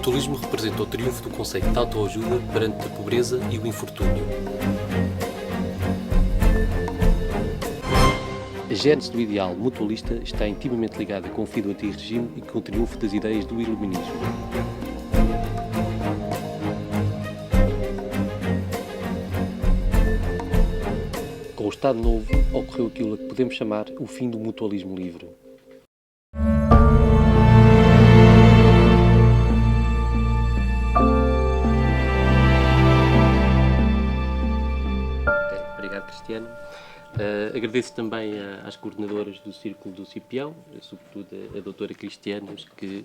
mutualismo representa o triunfo do conceito de autoajuda perante a pobreza e o infortúnio. A gênese do ideal mutualista está intimamente ligada com o fim do antirregime e com o triunfo das ideias do iluminismo. Com o Estado Novo ocorreu aquilo a que podemos chamar o fim do mutualismo livre. Obrigado, Cristiano. Agradeço também às coordenadoras do Círculo do Cipião, sobretudo a doutora Cristianos, que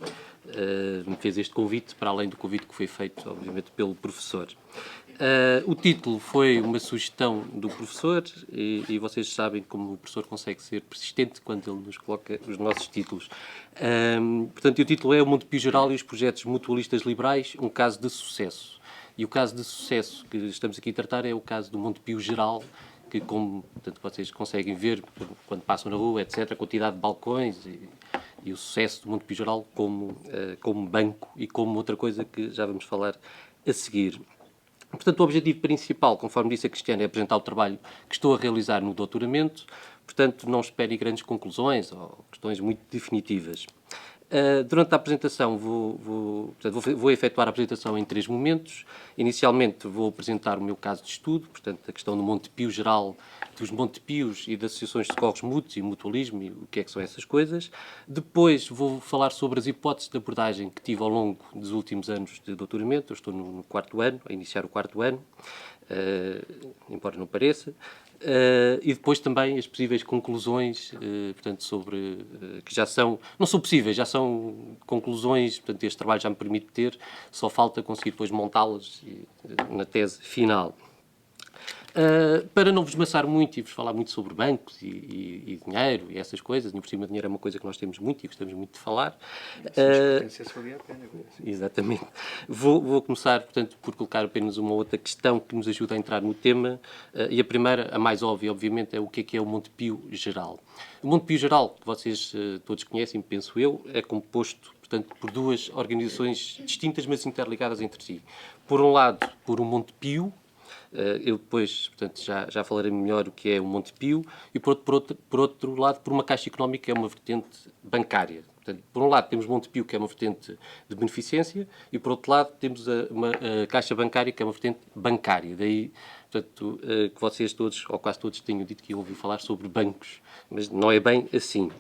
me fez este convite, para além do convite que foi feito, obviamente, pelo professor. O título foi uma sugestão do professor e vocês sabem como o professor consegue ser persistente quando ele nos coloca os nossos títulos. Portanto, o título é O Montepio Geral e os Projetos Mutualistas Liberais, um caso de sucesso. E o caso de sucesso que estamos aqui a tratar é o caso do Montepio Geral, que, como portanto, vocês conseguem ver quando passam na rua, etc., a quantidade de balcões e o sucesso do Montepio Geral como banco e como outra coisa que já vamos falar a seguir. Portanto, o objetivo principal, conforme disse a Cristiana, é apresentar o trabalho que estou a realizar no doutoramento. Portanto, não espere grandes conclusões ou questões muito definitivas. Durante a apresentação vou efetuar a apresentação em 3 momentos. Inicialmente vou apresentar o meu caso de estudo, portanto a questão do Montepio Geral, dos Montepios e das associações de socorros mútuos e mutualismo e o que é que são essas coisas. Depois vou falar sobre as hipóteses de abordagem que tive ao longo dos últimos anos de doutoramento. Eu estou no 4º ano, a iniciar o 4º ano, embora não pareça. E depois também as possíveis conclusões, portanto, sobre que já são, não são possíveis, já são conclusões, portanto, este trabalho já me permite ter, só falta conseguir depois montá-las na tese final. Para não vos maçar muito e vos falar muito sobre bancos e dinheiro e essas coisas, por cima dinheiro é uma coisa que nós temos muito e gostamos muito de falar. Exatamente. Vou começar, portanto, por colocar apenas uma outra questão que nos ajuda a entrar no tema. E a primeira, a mais óbvia, obviamente, é o que é o Montepio Geral. O Montepio Geral, que vocês todos conhecem, penso eu, é composto, portanto, por 2 organizações distintas, mas interligadas entre si. Por um lado, por um Montepio. Eu depois, portanto, já falarei melhor o que é o Montepio, e por outro lado, por uma Caixa Económica, que é uma vertente bancária. Portanto, por um lado temos o Montepio, que é uma vertente de beneficência, e por outro lado temos a Caixa Bancária, que é uma vertente bancária. Daí, portanto, que vocês todos, ou quase todos, tenham dito que iam ouvir falar sobre bancos, mas não é bem assim.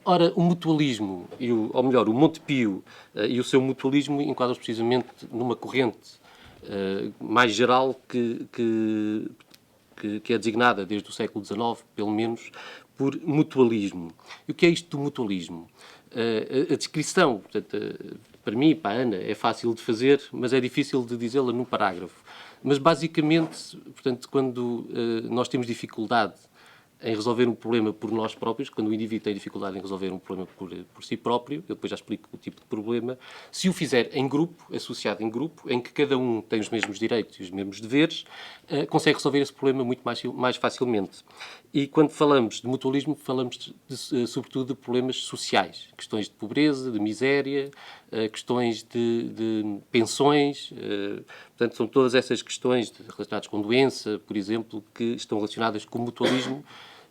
Ora, o mutualismo, ou melhor, o Montepio e o seu mutualismo enquadram-se precisamente numa corrente mais geral que é designada desde o século XIX, pelo menos, por mutualismo. E o que é isto do mutualismo? A descrição, portanto, para mim e para a Ana, é fácil de fazer, mas é difícil de dizê-la num parágrafo. Mas, basicamente, portanto, quando nós temos dificuldade em resolver um problema por nós próprios, quando o indivíduo tem dificuldade em resolver um problema por si próprio, eu depois já explico o tipo de problema, se o fizer em grupo, associado em grupo, em que cada um tem os mesmos direitos e os mesmos deveres, consegue resolver esse problema muito mais facilmente. E quando falamos de mutualismo, falamos sobretudo de problemas sociais, questões de pobreza, de miséria, questões de pensões, portanto, são todas essas questões relacionadas com doença, por exemplo, que estão relacionadas com o mutualismo,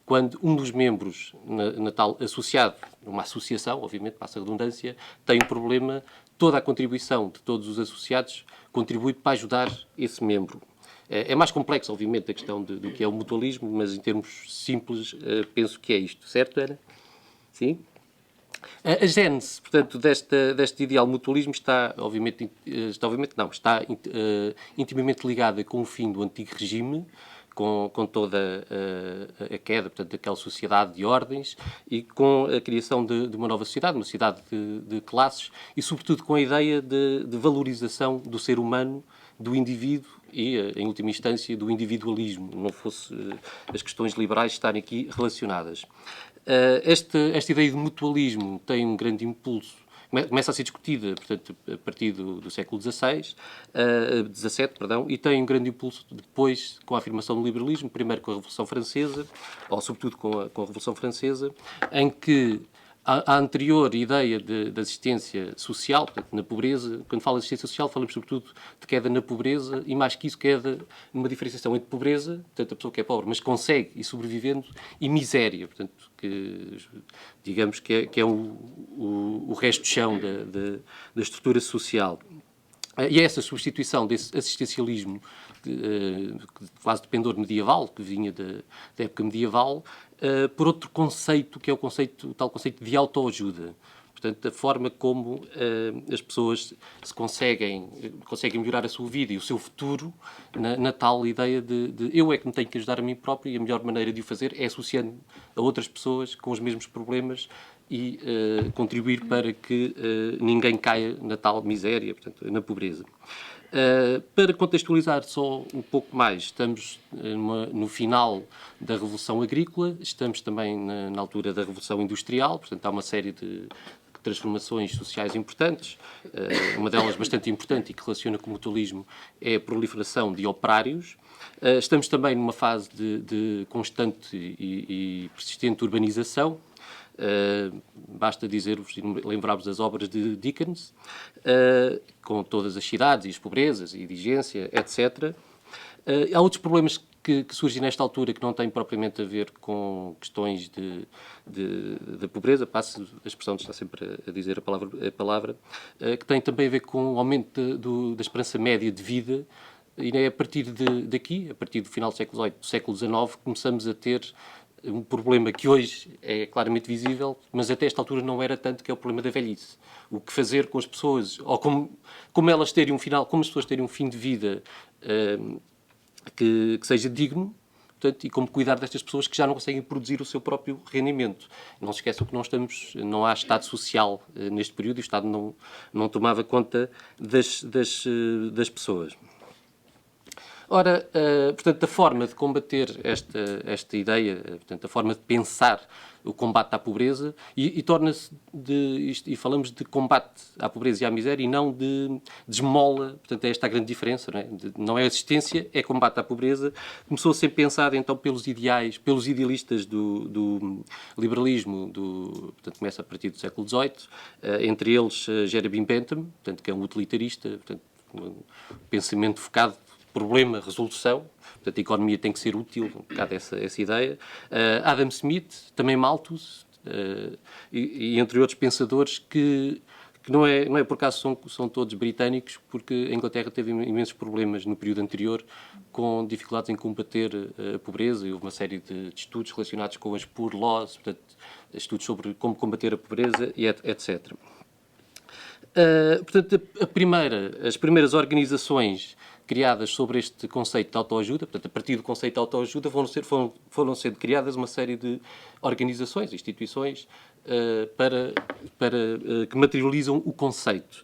quando um dos membros, na tal associado, numa associação, obviamente, passa a redundância, tem um problema, toda a contribuição de todos os associados contribui para ajudar esse membro. É mais complexo, obviamente, a questão do que é o mutualismo, mas em termos simples, penso que é isto. Certo, Ana? Sim? A gênese, portanto, deste ideal mutualismo está intimamente ligada com o fim do antigo regime, com toda a queda, portanto, daquela sociedade de ordens e com a criação de uma nova sociedade, uma sociedade de classes e, sobretudo, com a ideia de valorização do ser humano, do indivíduo e, em última instância, do individualismo, não fosse as questões liberais estarem aqui relacionadas. Esta ideia de mutualismo tem um grande impulso, começa a ser discutida, portanto, a partir do século XVII, e tem um grande impulso depois com a afirmação do liberalismo, primeiro com a Revolução Francesa, ou sobretudo com a Revolução Francesa, em que A anterior ideia de assistência social, portanto, na pobreza, quando fala de assistência social, falamos sobretudo de queda na pobreza e, mais que isso, queda numa diferenciação entre pobreza, portanto, a pessoa que é pobre, mas consegue ir sobrevivendo, e miséria, portanto, que digamos que é o resto de chão da estrutura social. E essa substituição desse assistencialismo quase de pendor medieval, que vinha da época medieval, por outro conceito, que é o tal conceito de autoajuda. Portanto, a forma como as pessoas conseguem melhorar a sua vida e o seu futuro na tal ideia de eu é que me tenho que ajudar a mim próprio, e a melhor maneira de o fazer é associando a outras pessoas com os mesmos problemas e contribuir para que ninguém caia na tal miséria, portanto, na pobreza. Para contextualizar só um pouco mais, estamos no final da Revolução Agrícola, estamos também na altura da Revolução Industrial, portanto há uma série de transformações sociais importantes. Uma delas bastante importante e que relaciona com o mutualismo é a proliferação de operários. Estamos também numa fase de constante e persistente urbanização. Basta dizer-vos e lembrar-vos das obras de Dickens, com todas as cidades e as pobrezas e indigência, etc. Há outros problemas que surgem nesta altura que não têm propriamente a ver com questões de pobreza, passo a expressão de estar sempre a dizer a palavra, que têm também a ver com o aumento da esperança média de vida, e é a partir daqui, a partir do final do século XVIII, do século XIX, começamos a ter um problema que hoje é claramente visível, mas até esta altura não era tanto, que é o problema da velhice. O que fazer com as pessoas, ou como elas terem um final, como as pessoas terem um fim de vida que seja digno, portanto, e como cuidar destas pessoas que já não conseguem produzir o seu próprio rendimento. Não se esqueçam que não há Estado social neste período, e o Estado não tomava conta das pessoas. Ora, portanto, a forma de combater esta ideia, portanto, a forma de pensar o combate à pobreza, e torna-se e falamos de combate à pobreza e à miséria e não de esmola, portanto, é esta a grande diferença, não é? Não é assistência, é combate à pobreza. Começou a ser pensado, então, pelos idealistas do liberalismo, portanto, começa a partir do século XVIII, entre eles Jeremy Bentham, portanto, que é um utilitarista, portanto, um pensamento focado problema, resolução, portanto a economia tem que ser útil, um bocado essa ideia. Adam Smith, também Malthus, e entre outros pensadores que não é por acaso são todos britânicos, porque a Inglaterra teve imensos problemas no período anterior com dificuldades em combater a pobreza, e houve uma série de estudos relacionados com as Poor Laws, portanto estudos sobre como combater a pobreza e etc. Portanto, as primeiras organizações criadas sobre este conceito de autoajuda, portanto, a partir do conceito de autoajuda foram sendo criadas uma série de organizações, instituições, que materializam o conceito.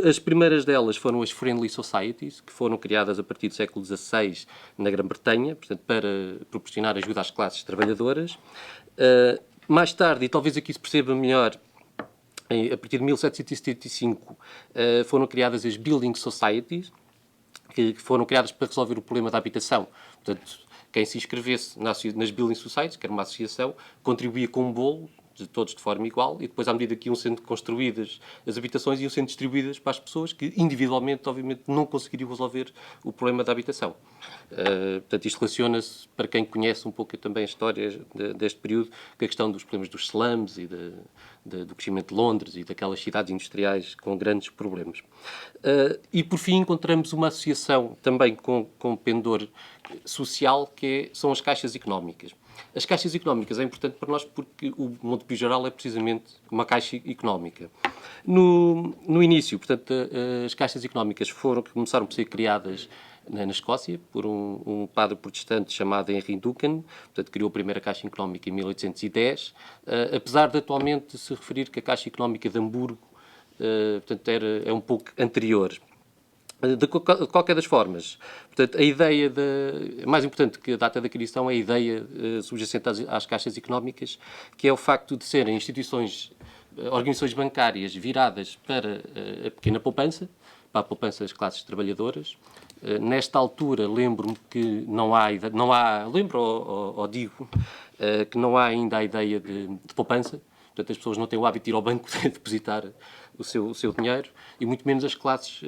As primeiras delas foram as Friendly Societies, que foram criadas a partir do século XVI na Grã-Bretanha, portanto, para proporcionar ajuda às classes trabalhadoras. Mais tarde, e talvez aqui se perceba melhor, a partir de 1775, foram criadas as Building Societies, que foram criadas para resolver o problema da habitação. Portanto, quem se inscrevesse nas Building Societies, que era uma associação, contribuía com um bolo, de todos de forma igual, e depois, à medida que iam sendo construídas as habitações, iam sendo distribuídas para as pessoas que, individualmente, obviamente, não conseguiriam resolver o problema da habitação. Portanto, isto relaciona-se, para quem conhece um pouco também a história deste período, com a questão dos problemas dos slums e do crescimento de Londres e daquelas cidades industriais com grandes problemas. E, por fim, encontramos uma associação também com pendor social, são as caixas económicas. As caixas económicas é importante para nós porque o Montepio Geral é precisamente uma caixa económica. No início, portanto, as caixas económicas começaram por ser criadas na Escócia por um padre protestante chamado Henry Duncan, portanto, criou a primeira Caixa Económica em 1810, apesar de atualmente se referir que a Caixa Económica de Hamburgo, portanto, é um pouco anterior. De qualquer das formas, portanto, a ideia mais importante que a data da criação é a ideia subjacente às caixas económicas, que é o facto de serem organizações bancárias viradas para a pequena poupança, para a poupança das classes trabalhadoras. Nesta altura, lembro-me que digo que não há ainda a ideia de poupança. Portanto, as pessoas não têm o hábito de ir ao banco depositar o seu dinheiro, e muito menos as classes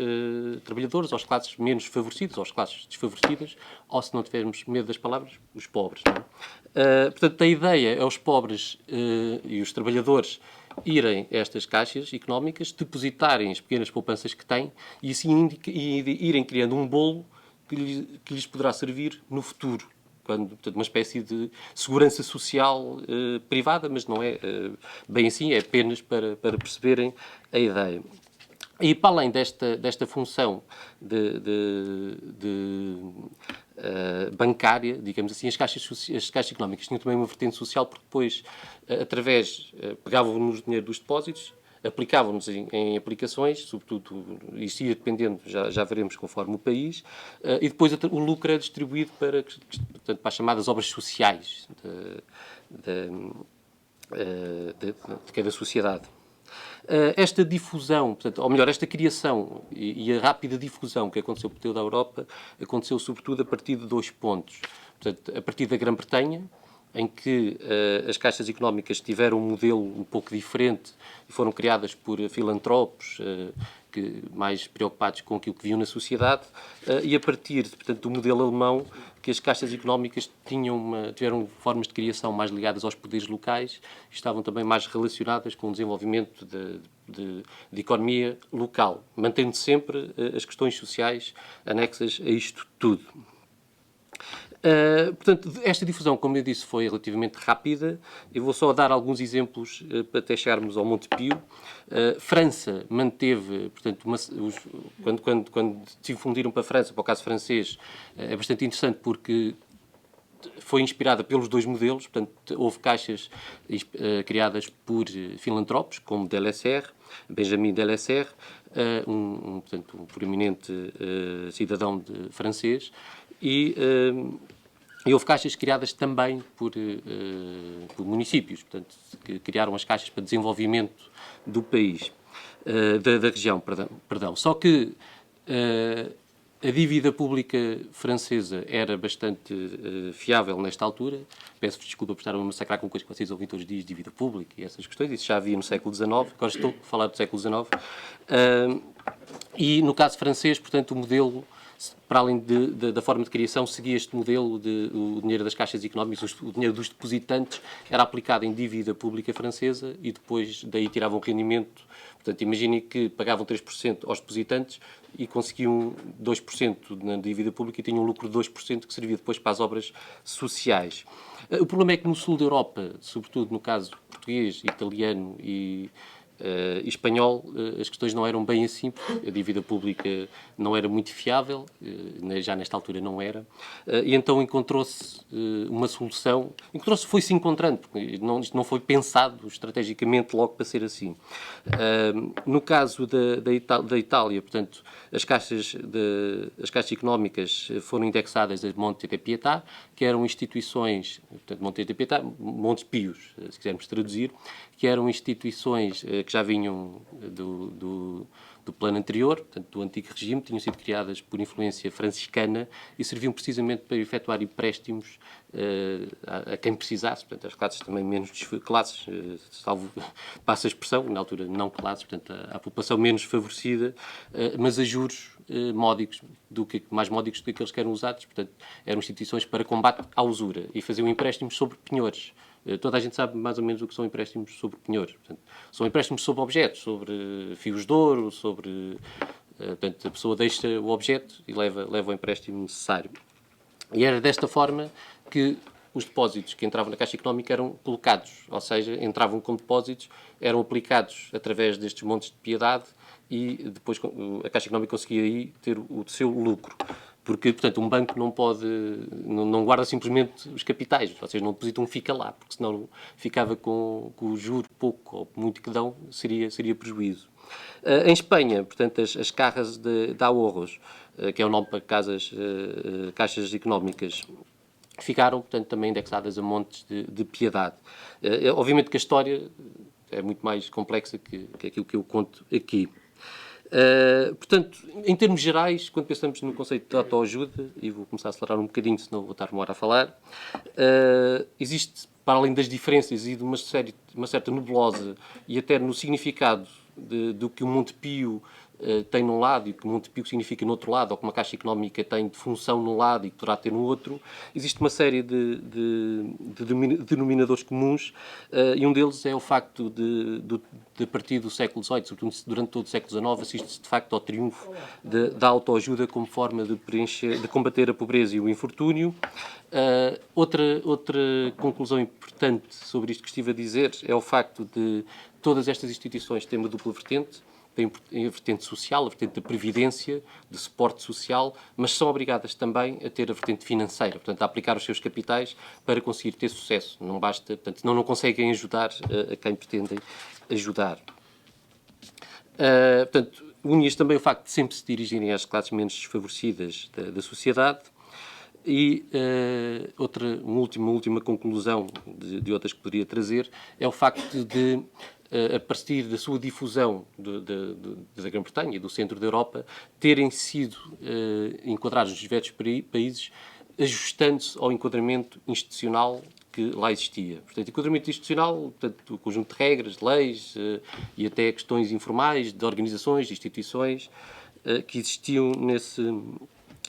trabalhadoras, ou as classes menos favorecidas, ou as classes desfavorecidas, ou, se não tivermos medo das palavras, os pobres. Não é? Portanto, a ideia é os pobres e os trabalhadores irem a estas caixas económicas, depositarem as pequenas poupanças que têm e assim irem criando um bolo que lhes poderá servir no futuro. Portanto, uma espécie de segurança social privada, mas não é bem assim, é apenas para perceberem a ideia. E para além desta função bancária, digamos assim, as caixas económicas tinham também uma vertente social, porque depois, pegavam-nos o dinheiro dos depósitos, aplicavam-nos em aplicações, sobretudo, isto ia dependendo, já veremos conforme o país, e depois o lucro é distribuído portanto, para as chamadas obras sociais de cada sociedade. Esta difusão, portanto, ou melhor, esta criação e a rápida difusão que aconteceu por toda a Europa, aconteceu sobretudo a partir de 2 pontos. Portanto, a partir da Grã-Bretanha, em que as caixas económicas tiveram um modelo um pouco diferente e foram criadas por filantropos mais preocupados com aquilo que viam na sociedade, e a partir, portanto, do modelo alemão, que as caixas económicas tiveram formas de criação mais ligadas aos poderes locais e estavam também mais relacionadas com o desenvolvimento de economia local, mantendo sempre as questões sociais anexas a isto tudo. Portanto, esta difusão, como eu disse, foi relativamente rápida. Eu vou só dar alguns exemplos para até chegarmos ao Montepio. França manteve, portanto, quando se difundiram para a França, para o caso francês, é bastante interessante porque foi inspirada pelos 2 modelos. Portanto, houve caixas criadas por filantropos, como Delessert, Benjamin Delessert, portanto, um proeminente cidadão francês, e houve caixas criadas também por municípios, portanto, que criaram as caixas para desenvolvimento do país, da região, perdão. Só que a dívida pública francesa era bastante fiável nesta altura. Peço-vos desculpa por estar a massacrar com coisas que vocês ouvem todos os dias, dívida pública e essas questões. Isso já havia no século XIX, agora estou a falar do século XIX. E no caso francês, portanto, o modelo, para além da forma de criação, seguia este modelo o dinheiro das caixas económicas, o dinheiro dos depositantes era aplicado em dívida pública francesa e depois daí tiravam rendimento. Portanto, imaginem que pagavam 3% aos depositantes e conseguiam 2% na dívida pública e tinham um lucro de 2% que servia depois para as obras sociais. O problema é que no sul da Europa, sobretudo no caso português, italiano e espanhol, as questões não eram bem assim, porque a dívida pública não era muito fiável, já nesta altura não era, e então encontrou-se uma solução, foi-se encontrando, porque isto não foi pensado estrategicamente logo para ser assim. No caso da Itália, portanto, as caixas económicas foram indexadas a Monte de Pietà, que eram instituições, portanto, Monte de Pietà, Montes Pios, se quisermos traduzir, que eram instituições que já vinham do plano anterior, portanto, do antigo regime, tinham sido criadas por influência franciscana e serviam precisamente para efetuar empréstimos a quem precisasse, portanto, as classes também menos classes, salvo passa a expressão, na altura não classes, portanto, a população menos favorecida, mas a juros módicos, mais módicos do que aqueles que eram usados, portanto, eram instituições para combate à usura e faziam empréstimos sobre penhores. Toda a gente sabe mais ou menos o que são empréstimos sobre penhores. Portanto, são empréstimos sobre objetos, sobre fios de ouro, portanto, a pessoa deixa o objeto e leva o empréstimo necessário. E era desta forma que os depósitos que entravam na Caixa Económica eram colocados, ou seja, entravam como depósitos, eram aplicados através destes montes de piedade e depois a Caixa Económica conseguia aí ter o seu lucro. Porque, portanto, um banco não guarda simplesmente os capitais, vocês não depositam, fica lá, porque senão ficava com o juro pouco ou muito que dão, seria prejuízo. Em Espanha, portanto, as carras de ahorros, que é o nome para caixas económicas, ficaram, portanto, também indexadas a montes de piedade. Obviamente que a história é muito mais complexa que aquilo que eu conto aqui. Portanto, em termos gerais, quando pensamos no conceito de autoajuda, e vou começar a acelerar um bocadinho, senão vou estar uma hora a falar, existe, para além das diferenças e de uma certa nebulosa e até no significado do que o Montepio tem num lado e o que o Montepio significa no outro lado, ou que uma Caixa Económica tem de função num lado e que poderá ter no outro, existe uma série de denominadores comuns e um deles é o facto de a partir do século XVIII, sobretudo durante todo o século XIX, assiste-se de facto ao triunfo da autoajuda como forma de combater a pobreza e o infortúnio. Outra conclusão importante sobre isto que estive a dizer é o facto de todas estas instituições terem uma dupla vertente. Tem a vertente social, a vertente da previdência, de suporte social, mas são obrigadas também a ter a vertente financeira, portanto, a aplicar os seus capitais para conseguir ter sucesso. Não basta, portanto, não conseguem ajudar a quem pretendem ajudar. Portanto, une também o facto de sempre se dirigirem às classes menos desfavorecidas da sociedade. E uma última conclusão de outras que poderia trazer é o facto de, a partir da sua difusão da Grã-Bretanha e do centro da Europa, terem sido enquadrados nos diversos países, ajustando-se ao enquadramento institucional que lá existia. Portanto, enquadramento institucional, portanto, o conjunto de regras, de leis e até questões informais de organizações, de instituições que existiam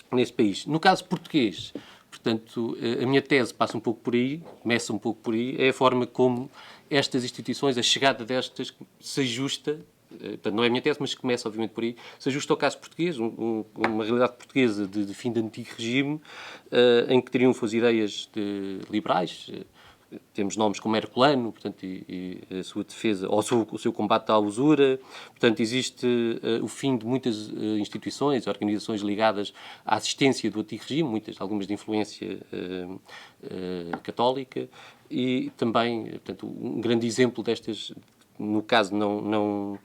nesse país. No caso português, portanto, a minha tese passa um pouco por aí, começa um pouco por aí, é a forma como estas instituições, a chegada destas, se ajusta, portanto, não é a minha tese, mas começa obviamente por aí, se ajusta ao caso português, uma realidade portuguesa de fim de antigo regime, em que triunfam as ideias liberais. Temos nomes como Herculano, portanto, e a sua defesa, ou o seu combate à usura. Portanto, existe o fim de muitas instituições, organizações ligadas à assistência do antigo regime, algumas de influência católica, e também, portanto, um grande exemplo destas, no caso, não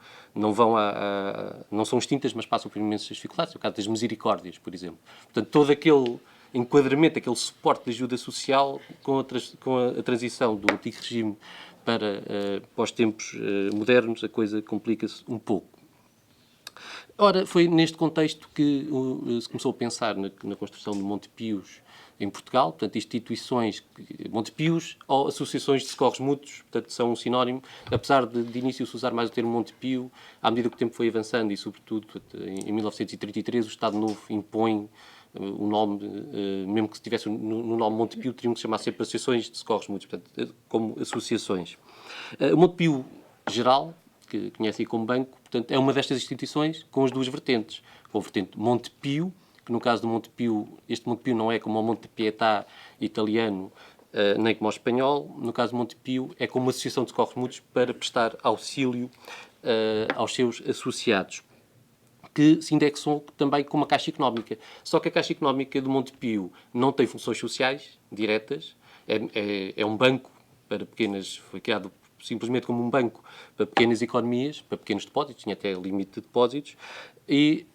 são extintas, mas passam por imensas dificuldades. O caso das misericórdias, por exemplo. Portanto, todo aquele enquadramento, aquele suporte de ajuda social com a transição do antigo regime para os tempos modernos, a coisa complica-se um pouco. Ora, foi neste contexto que se começou a pensar na construção de Montepios em Portugal, portanto, instituições, Montepios ou associações de socorros mútuos, portanto, são um sinónimo, apesar de início se usar mais o termo Montepio, à medida que o tempo foi avançando e, sobretudo, em 1933, o Estado Novo impõe o nome, mesmo que se tivesse no nome Montepio, teriam que se chamar sempre associações de socorros mútuos, portanto, como associações. O Montepio Geral, que conhece aí como banco, portanto, é uma destas instituições com as duas vertentes. Com a vertente Montepio, que no caso do Montepio, este Montepio não é como o Monte Pietà italiano, nem como o espanhol. No caso do Montepio, é como uma associação de socorros mútuos para prestar auxílio aos seus associados, que se indexam também com uma Caixa Económica. Só que a Caixa Económica do Montepio não tem funções sociais diretas, é um banco para pequenas, foi criado simplesmente como um banco para pequenas economias, para pequenos depósitos, tinha até limite de depósitos, e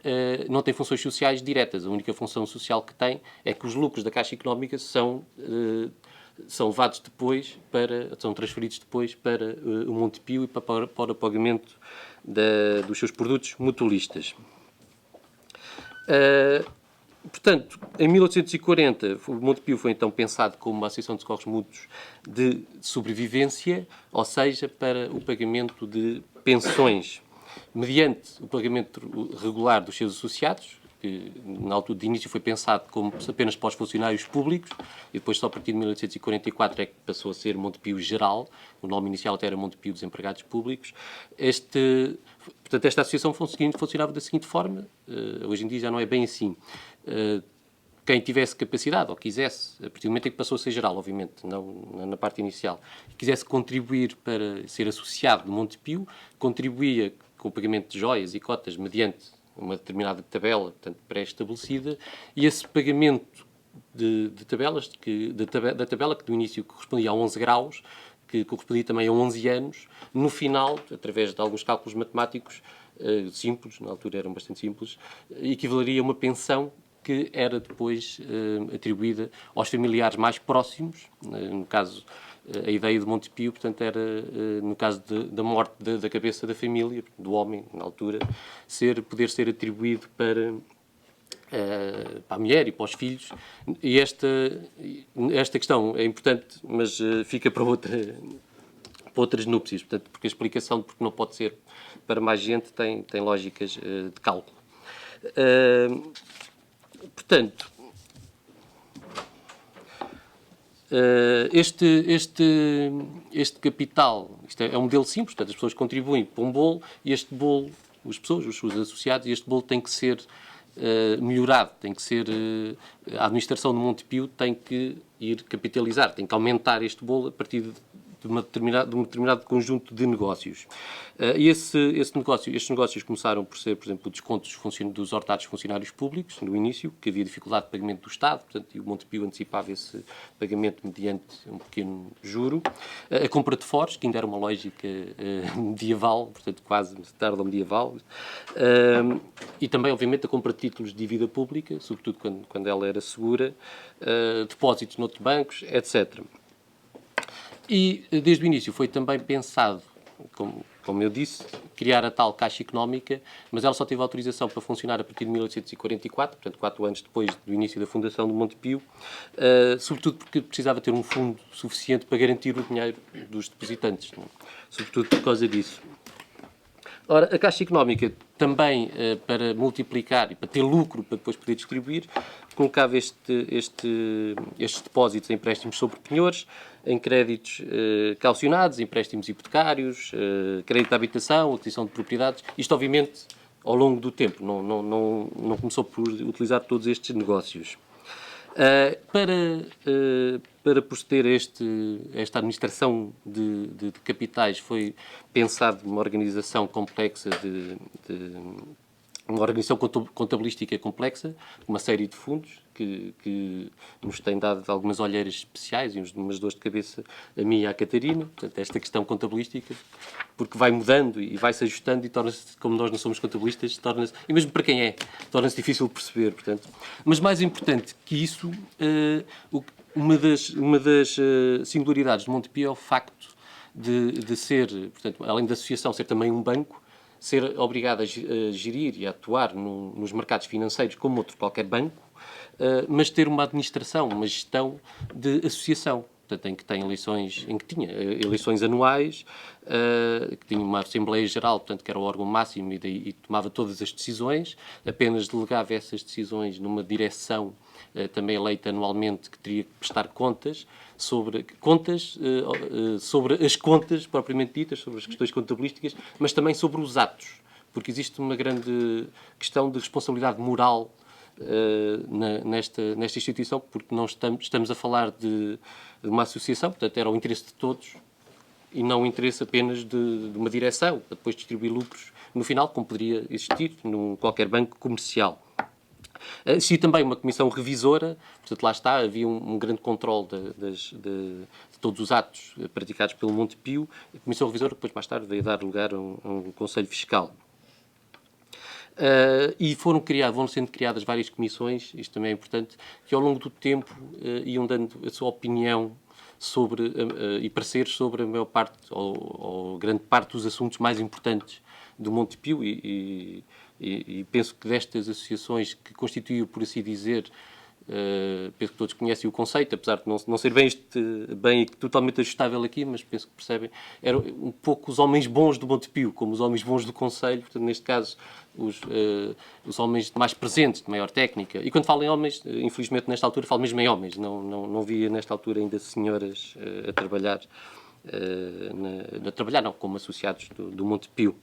não tem funções sociais diretas. A única função social que tem é que os lucros da Caixa Económica são levados depois são transferidos depois para o Montepio e para o pagamento dos seus produtos mutualistas. Portanto, em 1840, o Montepio foi então pensado como uma associação de socorros mútuos de sobrevivência, ou seja, para o pagamento de pensões, mediante o pagamento regular dos seus associados, que na altura de início foi pensado como apenas para os funcionários públicos, e depois só a partir de 1844 é que passou a ser Montepio Geral, o nome inicial até era Montepio dos Empregados Públicos. Portanto, esta associação funcionava da seguinte forma, hoje em dia já não é bem assim. Quem tivesse capacidade, ou quisesse, a partir do momento em que passou a ser geral, obviamente, não na parte inicial, quisesse contribuir para ser associado do Montepio, contribuía com o pagamento de joias e cotas mediante uma determinada tabela, portanto, pré-estabelecida, e esse pagamento de tabelas, da tabela que do início correspondia a 11 graus, que correspondia também a 11 anos, no final, através de alguns cálculos matemáticos simples, na altura eram bastante simples, equivaleria a uma pensão que era depois atribuída aos familiares mais próximos, no caso a ideia de Montepio, portanto, era, no caso da morte da cabeça da família, do homem, na altura, poder ser atribuído para a mulher e para os filhos. E esta questão é importante, mas fica para outras núpcias, portanto, porque a explicação de porque não pode ser para mais gente tem lógicas de cálculo. Portanto, este capital, isto é um modelo simples, portanto, as pessoas contribuem para um bolo e este bolo, as pessoas, os seus associados, e este bolo tem que ser melhorado, tem que ser, a administração do Montepio tem que ir capitalizar, tem que aumentar este bolo a partir de um determinado conjunto de negócios. E estes negócios começaram por ser, por exemplo, o desconto dos ordenados funcionários públicos, no início, que havia dificuldade de pagamento do Estado, portanto, e o Montepio antecipava esse pagamento mediante um pequeno juro. A compra de foros, que ainda era uma lógica medieval, portanto, quase tardo-medieval. E também, obviamente, a compra de títulos de dívida pública, sobretudo quando ela era segura, depósitos noutros bancos, etc. E, desde o início, foi também pensado, como eu disse, criar a tal Caixa Económica, mas ela só teve autorização para funcionar a partir de 1844, portanto, 4 anos depois do início da fundação do Montepio, sobretudo porque precisava ter um fundo suficiente para garantir o dinheiro dos depositantes, não é? Sobretudo por causa disso. Ora, a Caixa Económica também, para multiplicar e para ter lucro, para depois poder distribuir, colocava estes depósitos em empréstimos sobre penhores, em créditos calcionados, empréstimos hipotecários, crédito de habitação, aquisição de propriedades. Isto, obviamente, ao longo do tempo, não começou por utilizar todos estes negócios. Para proceder esta administração de capitais foi pensado uma organização complexa uma organização contabilística complexa, uma série de fundos que nos tem dado algumas olheiras especiais e umas dores de cabeça a mim e à Catarina. Portanto, esta questão contabilística, porque vai mudando e vai-se ajustando e torna-se, como nós não somos contabilistas, torna-se, e mesmo para quem é, torna-se difícil de perceber, portanto. Mas mais importante que isso, uma das singularidades de Montepio é o facto de ser, portanto, além da associação ser também um banco, ser obrigado a gerir e a atuar nos mercados financeiros como outro qualquer banco, mas ter uma administração, uma gestão de associação. Portanto, em que tinha eleições anuais, que tinha uma Assembleia Geral, portanto, que era o órgão máximo e tomava todas as decisões, apenas delegava essas decisões numa direção também eleita anualmente, que teria que prestar contas sobre as contas propriamente ditas, sobre as questões contabilísticas, mas também sobre os atos, porque existe uma grande questão de responsabilidade moral nesta instituição, porque não estamos a falar de uma associação, portanto era o interesse de todos e não o interesse apenas de uma direção, para depois distribuir lucros no final, como poderia existir num qualquer banco comercial. Existia também uma comissão revisora, portanto lá está, havia um grande controle de todos os atos praticados pelo Montepio, a comissão revisora depois mais tarde veio dar lugar a um conselho fiscal. E vão sendo criadas várias comissões, isto também é importante, que ao longo do tempo iam dando a sua opinião sobre, e pareceres sobre a maior parte, ou grande parte dos assuntos mais importantes do Montepio e penso que destas associações que constituíam, por assim dizer, penso que todos conhecem o conceito, apesar de não ser bem totalmente ajustável aqui, mas penso que percebem, eram um pouco os homens bons do Montepio, como os homens bons do Conselho, portanto, neste caso, os homens mais presentes, de maior técnica. E quando falo em homens, infelizmente nesta altura falo mesmo em homens, não via nesta altura ainda senhoras a trabalhar, como associados do Montepio.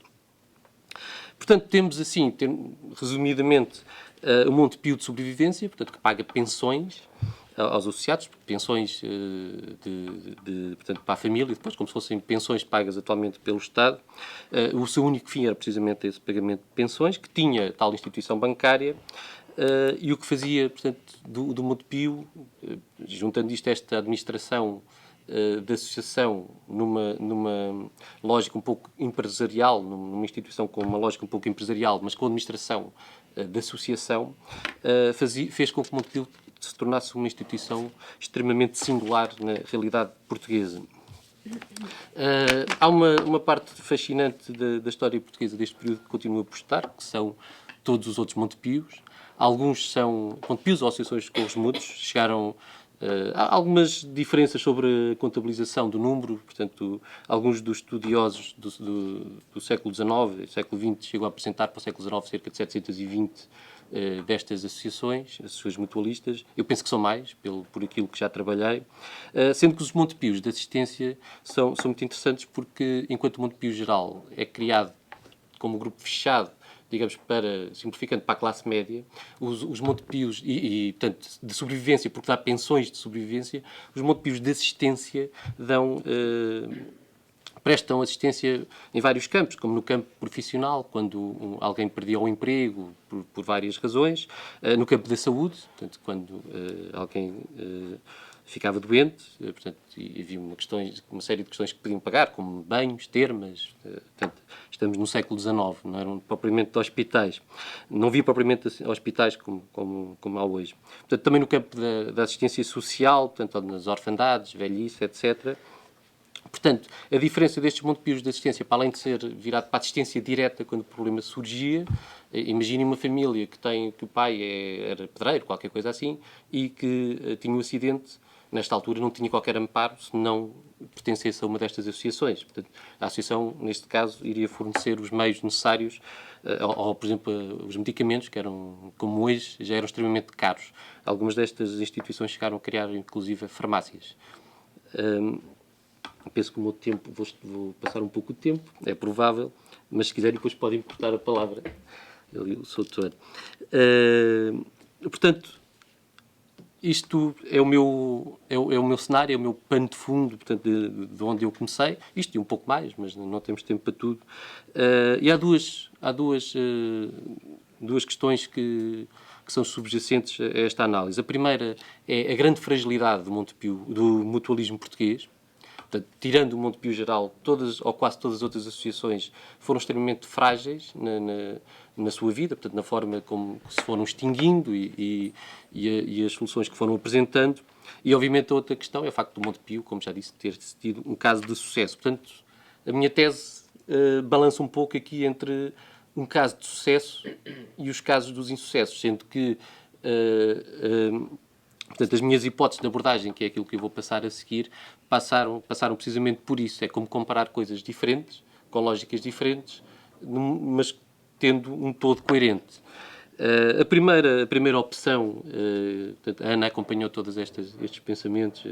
Portanto, temos assim, resumidamente, o Montepio de sobrevivência, portanto, que paga pensões aos associados, pensões portanto, para a família, depois como se fossem pensões pagas atualmente pelo Estado. O seu único fim era precisamente esse pagamento de pensões, que tinha tal instituição bancária, e o que fazia, portanto, do Montepio, juntando isto a esta administração da associação numa lógica um pouco empresarial, numa instituição com uma lógica um pouco empresarial, mas com a administração da associação, fez com que o Montepio se tornasse uma instituição extremamente singular na realidade portuguesa. Há uma parte fascinante da história portuguesa deste período que continua por estar, que são todos os outros Montepios. Alguns são Montepios ou associações de covos mudos. Chegaram há algumas diferenças sobre a contabilização do número. Portanto, alguns dos estudiosos do século XIX e século XX chegam a apresentar para o século XIX cerca de 720 destas associações mutualistas. Eu penso que são mais, por aquilo que já trabalhei. Sendo que os Montepios de assistência são muito interessantes porque, enquanto o Montepio geral é criado como grupo fechado, digamos, simplificando, para a classe média, os Montepios, portanto, de sobrevivência, porque dá pensões de sobrevivência, os Montepios de assistência prestam assistência em vários campos, como no campo profissional, quando alguém perdia o emprego por várias razões, no campo da saúde, portanto, quando alguém ficava doente, portanto, e havia uma série de questões que podiam pagar, como banhos, termas, portanto, estamos no século XIX, não eram propriamente de hospitais. Não havia propriamente hospitais como há hoje. Portanto, também no campo da assistência social, portanto, nas orfandades, velhice, etc. Portanto, a diferença destes Montepios de assistência, para além de ser virado para a assistência direta quando o problema surgia, imagine uma família que o pai era pedreiro, qualquer coisa assim, e que tinha um acidente. Nesta altura não tinha qualquer amparo se não pertencesse a uma destas associações. Portanto, a associação, neste caso, iria fornecer os meios necessários, ou, por exemplo, os medicamentos, que eram, como hoje, já eram extremamente caros. Algumas destas instituições chegaram a criar, inclusive, farmácias. Penso que o meu tempo, vou passar um pouco de tempo, é provável, mas se quiserem depois podem cortar a palavra. Eu sou doutor. Portanto, isto é o meu cenário, é o meu pano de fundo, portanto, de onde eu comecei. Isto e um pouco mais, mas não temos tempo para tudo. E há duas questões que são subjacentes a esta análise. A primeira é a grande fragilidade do mutualismo português. Portanto, tirando o Montepio geral, todas ou quase todas as outras associações foram extremamente frágeis na sua vida, portanto, na forma como se foram extinguindo e as soluções que foram apresentando. E, obviamente, a outra questão é o facto do Montepio, como já disse, ter tido um caso de sucesso. Portanto, a minha tese balança um pouco aqui entre um caso de sucesso e os casos dos insucessos, sendo que portanto, as minhas hipóteses de abordagem, que é aquilo que eu vou passar a seguir, passaram precisamente por isso. É como comparar coisas diferentes, com lógicas diferentes, mas tendo um todo coerente. A primeira opção, portanto, a Ana acompanhou todos estes pensamentos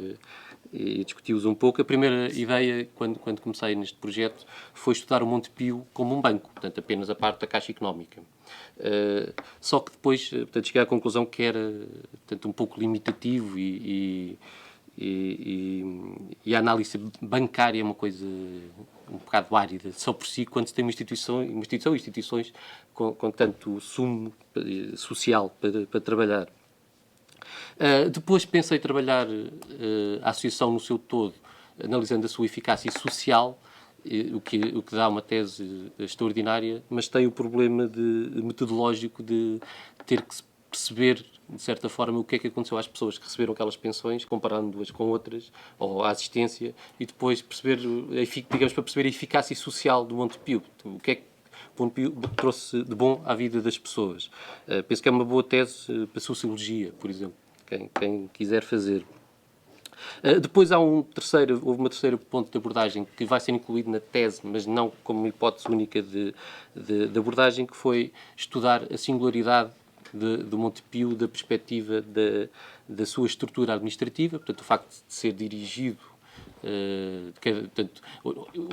e discutiu-os um pouco. A primeira ideia, quando comecei neste projeto, foi estudar o Montepio como um banco, portanto, apenas a parte da Caixa Económica. Só que depois, portanto, cheguei à conclusão que era, portanto, um pouco limitativo e a análise bancária é uma coisa um bocado árida, só por si, quando se tem uma instituição instituições com tanto sumo social para trabalhar. Depois pensei trabalhar a associação no seu todo, analisando a sua eficácia social, o que dá uma tese extraordinária, mas tem o problema metodológico de ter que se perceber, de certa forma, o que é que aconteceu às pessoas que receberam aquelas pensões, comparando-as com outras, ou a assistência, e depois perceber, digamos, para perceber a eficácia social do Montepio. O que é que o Montepio trouxe de bom à vida das pessoas. Penso que é uma boa tese para a sociologia, por exemplo, quem quiser fazer. Depois houve uma terceira ponto de abordagem que vai ser incluído na tese, mas não como hipótese única de abordagem, que foi estudar a singularidade do Montepio da perspectiva da sua estrutura administrativa, portanto, o facto de ser dirigido. Portanto,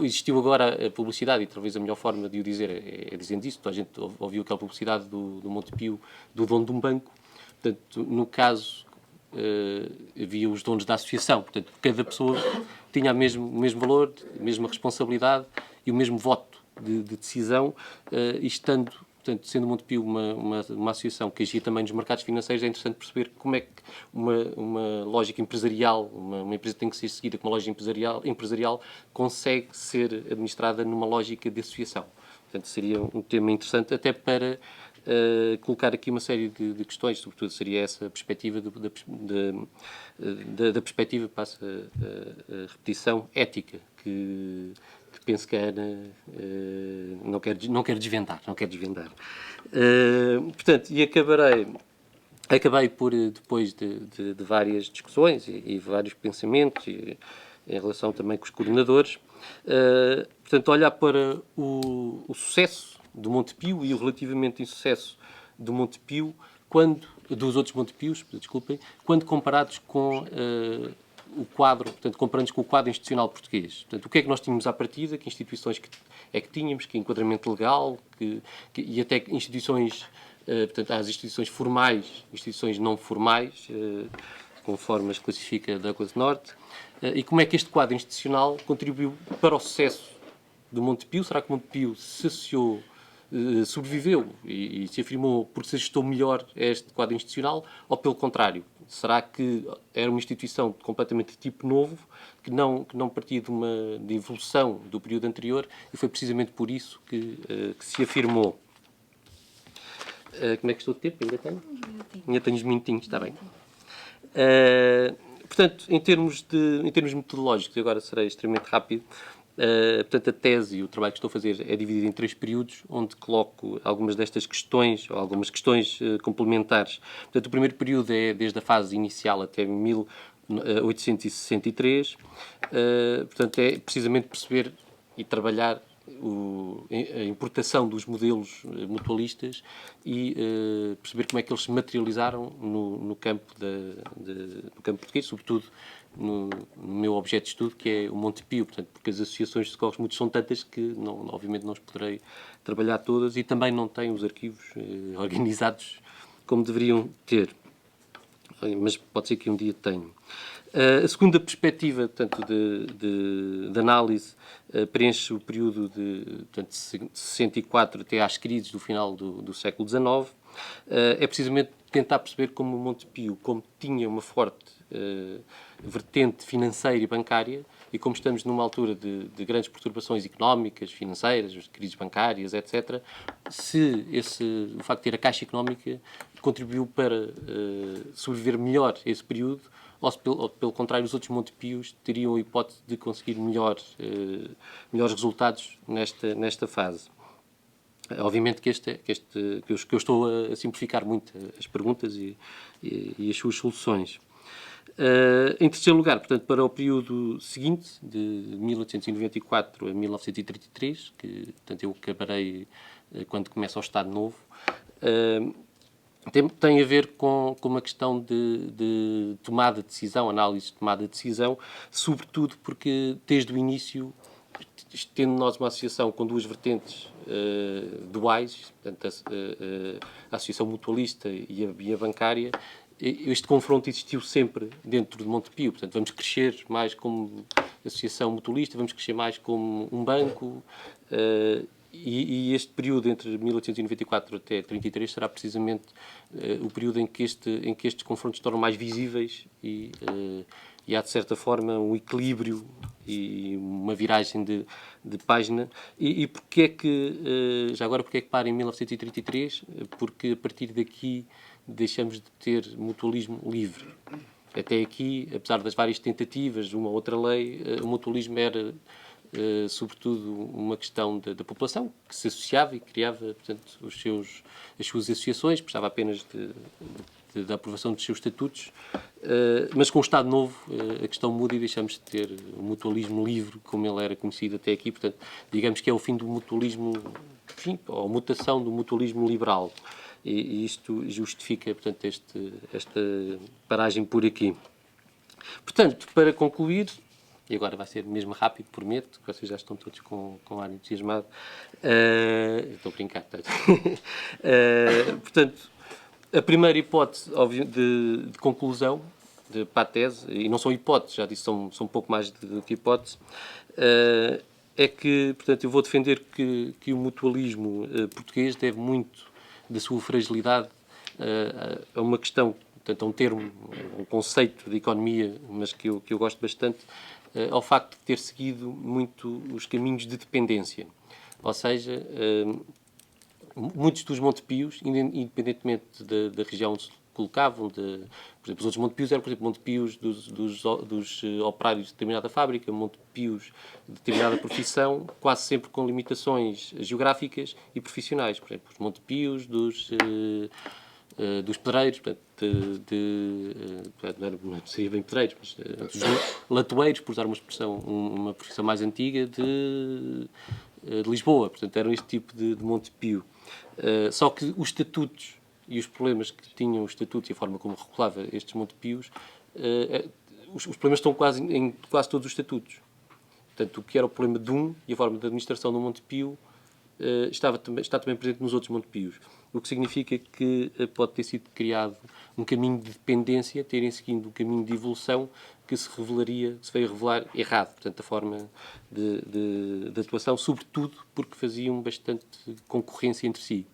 existiu agora a publicidade, e talvez a melhor forma de o dizer é dizendo isso. Toda a gente ouviu aquela publicidade do Montepio, do dono de um banco. Portanto, no caso, havia os donos da associação. Portanto, cada pessoa tinha o mesmo valor, a mesma responsabilidade e o mesmo voto de decisão, e estando, portanto, sendo o Montepio uma associação que agia também nos mercados financeiros, é interessante perceber como é que uma lógica empresarial, uma empresa tem que ser seguida com uma lógica empresarial consegue ser administrada numa lógica de associação. Portanto, seria um tema interessante até para colocar aqui uma série de questões, sobretudo seria essa a perspectiva da perspectiva, passa a repetição, ética, que penso que a Ana não quer desvendar. Portanto, e acabei por, depois de várias discussões e vários pensamentos, em relação também com os coordenadores, portanto, olhar para o sucesso do Montepio e o relativamente insucesso do Montepio, dos outros Montepios, desculpem, quando comparados com o quadro, portanto, comparando com o quadro institucional português. Portanto, o que é que nós tínhamos à partida, que instituições que tínhamos, que enquadramento legal, e até instituições, portanto, há as instituições formais, instituições não formais, conforme as classifica Douglas North, e como é que este quadro institucional contribuiu para o sucesso do Montepio? Será que o Montepio se associou, sobreviveu e se afirmou porque se ajustou melhor a este quadro institucional, ou pelo contrário? Será que era uma instituição completamente de tipo novo, que não partia de evolução do período anterior, e foi precisamente por isso que se afirmou? Como é que estou de tempo? Ainda tenho? Ainda tenho uns minutinhos, está bem. Portanto, em termos metodológicos, e agora serei extremamente rápido, portanto, a tese e o trabalho que estou a fazer é dividido em 3 períodos, onde coloco algumas destas questões, ou algumas questões complementares. Portanto, o primeiro período é desde a fase inicial até 1863, portanto, é precisamente perceber e trabalhar a importação dos modelos mutualistas e perceber como é que eles se materializaram no campo português, sobretudo no meu objeto de estudo, que é o Montepio, portanto, porque as associações de socorros mútuos são tantas que, obviamente, não os poderei trabalhar todas, e também não tenho os arquivos organizados como deveriam ter. Mas pode ser que um dia tenha. A segunda perspectiva, portanto, de análise, preenche o período de 64 até às crises do final do século XIX. É precisamente tentar perceber como o Montepio, como tinha uma forte vertente financeira e bancária, e como estamos numa altura de grandes perturbações económicas, financeiras, crises bancárias, etc., se o facto de ter a Caixa Económica contribuiu para sobreviver melhor esse período, ou pelo contrário, os outros Montepios teriam a hipótese de conseguir melhores resultados nesta fase. Obviamente que eu estou a simplificar muito as perguntas e as suas soluções. Em terceiro lugar, portanto, para o período seguinte, de 1894 a 1933, que, portanto, eu acabarei quando começa o Estado Novo, tem a ver com uma questão de tomada de decisão, análise de tomada de decisão, sobretudo porque, desde o início, tendo nós uma associação com duas vertentes duais, portanto, a associação mutualista e a bancária, este confronto existiu sempre dentro de Montepio. Portanto, vamos crescer mais como associação mutualista, vamos crescer mais como um banco, e este período entre 1894 até 1933 será precisamente o período em que estes confrontos se tornam mais visíveis e há, de certa forma, um equilíbrio e uma viragem de página. E porquê é que, já agora, porquê é que para em 1933? Porque a partir daqui deixamos de ter mutualismo livre. Até aqui, apesar das várias tentativas de uma ou outra lei, o mutualismo era, sobretudo, uma questão da população, que se associava e criava, portanto, as suas associações, precisava apenas da aprovação dos seus estatutos, mas com o Estado Novo a questão muda e deixamos de ter o mutualismo livre como ele era conhecido até aqui. Portanto, digamos que é o fim do mutualismo, enfim, ou a mutação do mutualismo liberal. E isto justifica, portanto, esta paragem por aqui. Portanto, para concluir, e agora vai ser mesmo rápido, prometo, que vocês já estão todos com ar entusiasmado. Estou a brincar, tá? Portanto, a primeira hipótese de conclusão para a tese, e não são hipóteses, já disse, são um pouco mais do que hipótese, é que, portanto, eu vou defender que o mutualismo português deve muito da sua fragilidade a uma questão, portanto, a um termo, um conceito de economia, mas que eu gosto bastante, ao facto de ter seguido muito os caminhos de dependência. Ou seja, muitos dos Montepios, independentemente da região colocavam, por exemplo, os outros Montepios eram, por exemplo, Montepios dos operários de determinada fábrica, Montepios de determinada profissão, quase sempre com limitações geográficas e profissionais. Por exemplo, os Montepios dos pedreiros, portanto, não seria bem pedreiros, mas dos latoeiros, por usar uma expressão, uma profissão mais antiga, de Lisboa. Portanto, eram este tipo de Montepio. Só que os estatutos e os problemas que tinham os estatutos e a forma como regulava estes Montepios, os problemas estão em quase todos os estatutos. Portanto, o que era o problema de um e a forma de administração do Montepio está também presente nos outros Montepios. O que significa que pode ter sido criado um caminho de dependência, terem seguido um caminho de evolução que se veio revelar errado. Portanto, a forma de atuação, sobretudo porque faziam bastante concorrência entre si.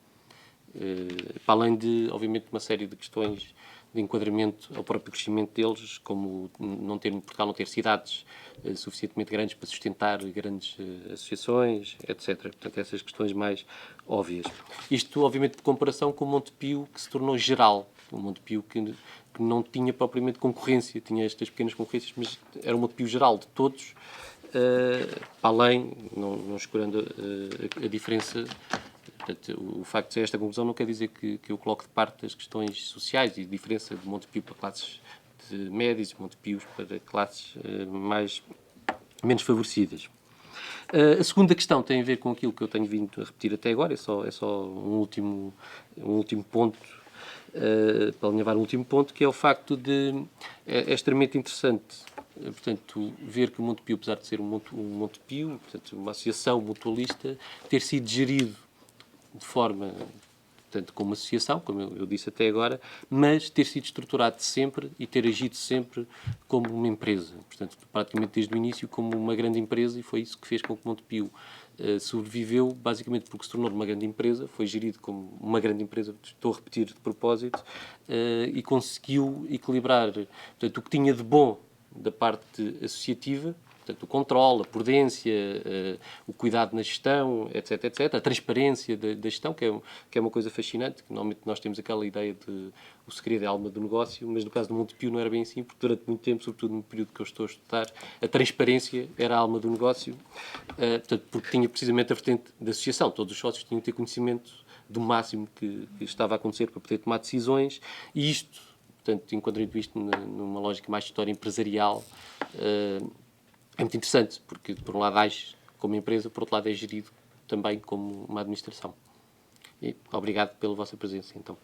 Para além de, obviamente, uma série de questões de enquadramento ao próprio crescimento deles, como Portugal não ter cidades suficientemente grandes para sustentar grandes associações, etc. Portanto, essas questões mais óbvias. Isto, obviamente, de comparação com o Montepio, que se tornou geral. O Montepio que não tinha propriamente concorrência, tinha estas pequenas concorrências, mas era um Montepio geral de todos, para além, não escurando a diferença. Portanto, o facto de ser esta conclusão não quer dizer que eu coloque de parte as questões sociais e a diferença de Montepio para classes de médios e Montepios para classes menos favorecidas. A segunda questão tem a ver com aquilo que eu tenho vindo a repetir até agora, é só um último ponto, para alinhavar um último ponto, que é o facto de é extremamente interessante, portanto, ver que o Montepio, apesar de ser um Montepio, portanto, uma associação mutualista, ter sido gerido de forma, portanto, como associação, como eu disse até agora, mas ter sido estruturado sempre e ter agido sempre como uma empresa. Portanto, praticamente desde o início como uma grande empresa, e foi isso que fez com que o Montepio sobreviveu, basicamente porque se tornou uma grande empresa, foi gerido como uma grande empresa, estou a repetir de propósito, e conseguiu equilibrar, portanto, o que tinha de bom da parte associativa, portanto, o controle, a prudência, o cuidado na gestão, etc, etc. A transparência da gestão, que é uma coisa fascinante, que normalmente nós temos aquela ideia de o segredo é a alma do negócio, mas no caso do Montepio não era bem assim, porque durante muito tempo, sobretudo no período que eu estou a estudar, a transparência era a alma do negócio, portanto, porque tinha precisamente a vertente da associação. Todos os sócios tinham que ter conhecimento do máximo que estava a acontecer para poder tomar decisões, e isto, portanto, enquadrando isto numa lógica mais de história empresarial, é muito interessante, porque por um lado age como empresa, por outro lado é gerido também como uma administração. E obrigado pela vossa presença, então.